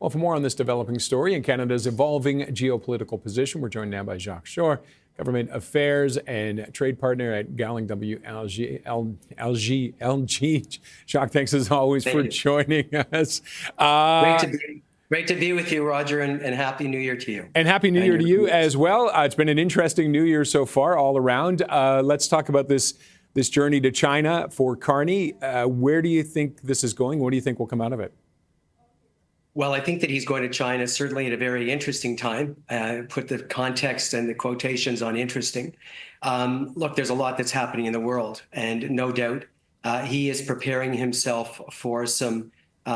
Well, for more on this developing story and Canada's evolving geopolitical position, we're joined now by Jacques Shore, Government Affairs and Trade Partner at Gowling WLG. Jacques, thanks as always for joining us. Great to be with you, Roger, and Happy New Year to you. And Happy New Year to you as well. It's been an interesting New Year so far all around. Let's talk about this journey to China for Carney. Where do you think this is going? What do you think will come out of it? Well, I think that he's going to China certainly at a very interesting time. Put the context and the quotations on interesting. Look, there's a lot that's happening in the world, and no doubt he is preparing himself for some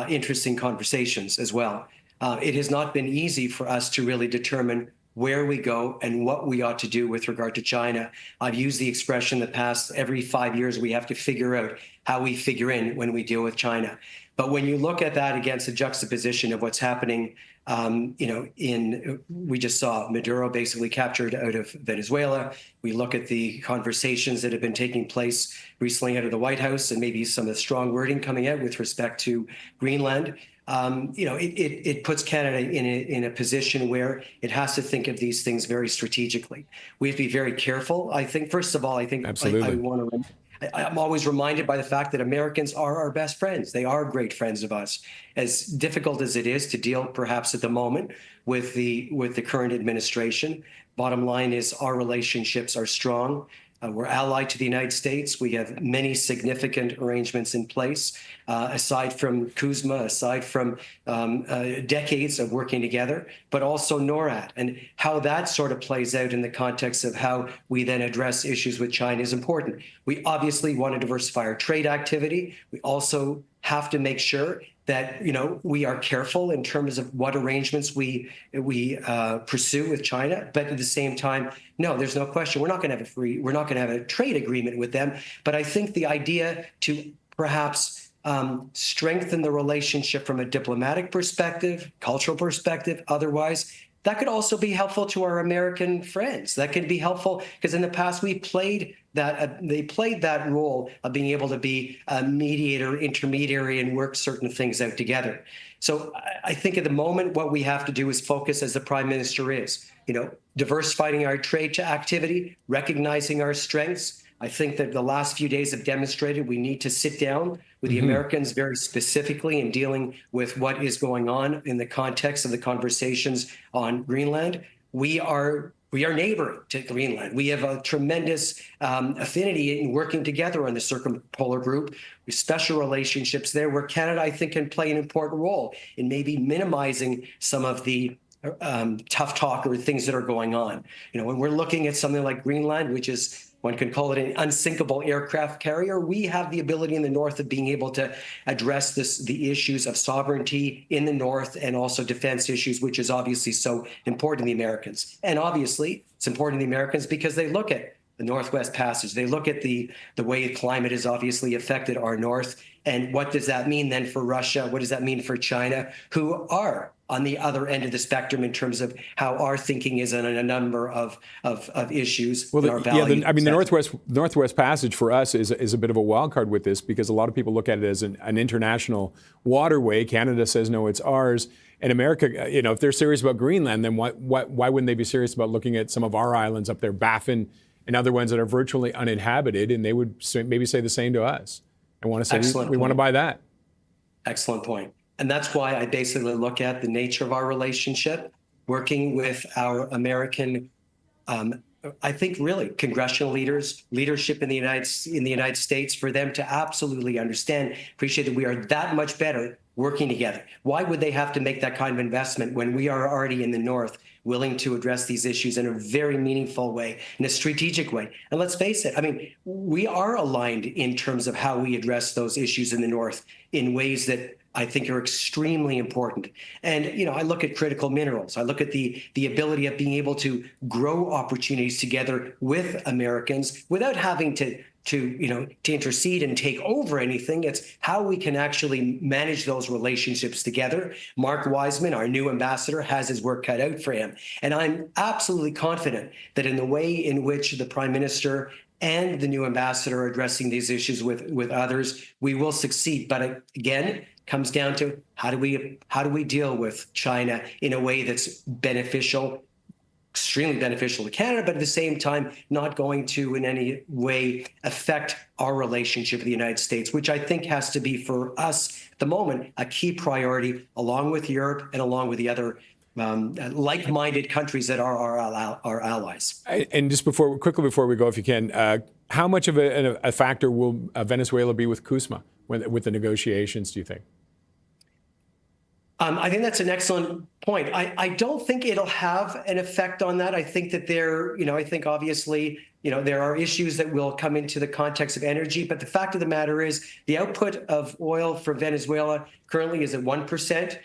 interesting conversations as well. It has not been easy for us to really determine where we go and what we ought to do with regard to China. I've used the expression in the past, every 5 years we have to figure out how we figure in when we deal with China. But when you look at that against the juxtaposition of what's happening, we just saw Maduro basically captured out of Venezuela. We look at the conversations that have been taking place recently out of the White House and maybe some of the strong wording coming out with respect to Greenland. It puts Canada in a position where it has to think of these things very strategically. We have to be very careful. I think, first of all, Absolutely. I'm always reminded by the fact that Americans are our best friends. They are great friends of us. As difficult as it is to deal, perhaps at the moment, with the current administration, bottom line is our relationships are strong. We're allied to the United States. We have many significant arrangements in place, aside from CUSMA, aside from decades of working together, but also NORAD. And how that sort of plays out in the context of how we then address issues with China is important. We obviously want to diversify our trade activity. We also have to make sure that we are careful in terms of what arrangements we pursue with China, but at the same time, no, there's no question we're not going to have a trade agreement with them. But I think the idea to perhaps strengthen the relationship from a diplomatic perspective, cultural perspective, otherwise, that could also be helpful to our American friends. That could be helpful because in the past they played that role of being able to be a mediator, intermediary, and work certain things out together. So I think at the moment what we have to do is focus, as the Prime Minister is, diversifying our trade activity, recognizing our strengths. I think that the last few days have demonstrated we need to sit down with the Americans very specifically in dealing with what is going on in the context of the conversations on Greenland. We are neighboring to Greenland. We have a tremendous affinity in working together on the circumpolar group. We have special relationships there where Canada, I think, can play an important role in maybe minimizing some of the tough talk or things that are going on. When we're looking at something like Greenland, which is, one can call it an unsinkable aircraft carrier, we have the ability in the North of being able to address the issues of sovereignty in the North and also defense issues, which is obviously so important to the Americans. And obviously, it's important to the Americans because they look at the Northwest Passage. They look at the way climate has obviously affected our North. And what does that mean then for Russia? What does that mean for China, who are on the other end of the spectrum in terms of how our thinking is on a number of issues? Well, our values, the Northwest Passage for us is a bit of a wild card with this because a lot of people look at it as an international waterway. Canada says, no, it's ours. And America, if they're serious about Greenland, then why wouldn't they be serious about looking at some of our islands up there, Baffin and other ones that are virtually uninhabited? And they would maybe say the same to us. I want to say we want to buy that. Excellent point. And that's why I basically look at the nature of our relationship, working with our American, I think really congressional leadership in the United States, for them to absolutely understand, appreciate that we are that much better working together. Why would they have to make that kind of investment when we are already in the North willing to address these issues in a very meaningful way, in a strategic way? And let's face it, we are aligned in terms of how we address those issues in the North in ways that I think are extremely important. And, I look at critical minerals. I look at the ability of being able to grow opportunities together with Americans without having to intercede and take over anything. It's how we can actually manage those relationships together. Mark Wiseman, our new ambassador, has his work cut out for him. And I'm absolutely confident that in the way in which the Prime Minister and the new ambassador are addressing these issues with others, we will succeed. But again, comes down to how do we deal with China in a way that's beneficial, extremely beneficial to Canada, but at the same time, not going to in any way affect our relationship with the United States, which I think has to be for us at the moment a key priority, along with Europe and along with the other like-minded countries that are our allies. And just quickly before we go, if you can, how much of a factor will Venezuela be with CUSMA with the negotiations, do you think? I think that's an excellent point. I don't think it'll have an effect on that. I think that I think obviously, there are issues that will come into the context of energy, but the fact of the matter is the output of oil from Venezuela currently is at 1%.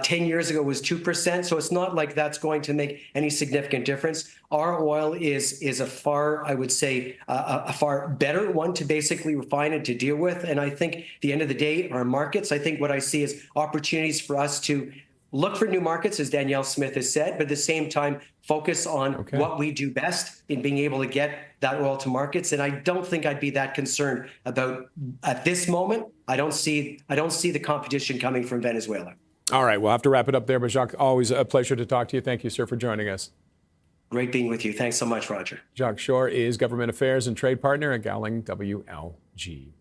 10 years ago was 2%. So it's not like that's going to make any significant difference. Our oil is a far, I would say, a far better one to basically refine and to deal with. And I think at the end of the day, our markets, I think what I see is opportunities for us to look for new markets, as Danielle Smith has said, but at the same time, focus on what we do best in being able to get that oil to markets. And I don't think I'd be that concerned about, at this moment, I don't see the competition coming from Venezuela. All right, we'll have to wrap it up there, but Jacques, always a pleasure to talk to you. Thank you, sir, for joining us. Great being with you. Thanks so much, Roger. Jacques Shore is Government Affairs and Trade Partner at Gowling WLG.